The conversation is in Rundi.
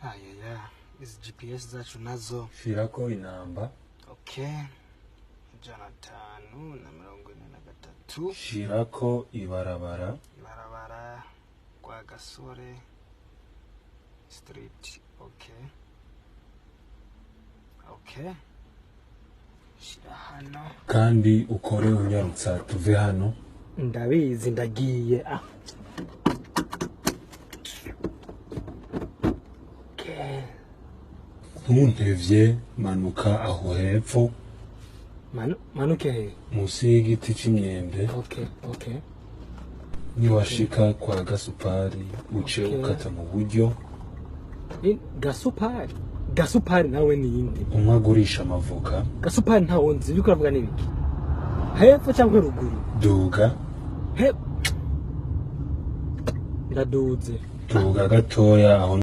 Ayaya, izi GPS zacu nazo. Shirako inamba. Okay. 543. Shirako ibarabara. Ibarabara kwa Gasore Street. Okay. Okay. Shira hano. Kandi ukore unyarutsa tuve hano. Ndabizi ndagiye. Okay. Ntuntevye manuka aho hepfo. Manuke he? Musi y'igiti c'imyembe. Okay. Niwashika kwa Gasupari uce ukata mu buryo. Gasupari nawe ninde? Umwagurisha amavoka. Gasupari ntawo nzi biko ravuga nibiki? Hepfo cyangwa ruguru? Duga. Ndaduze. Duga gatoya aho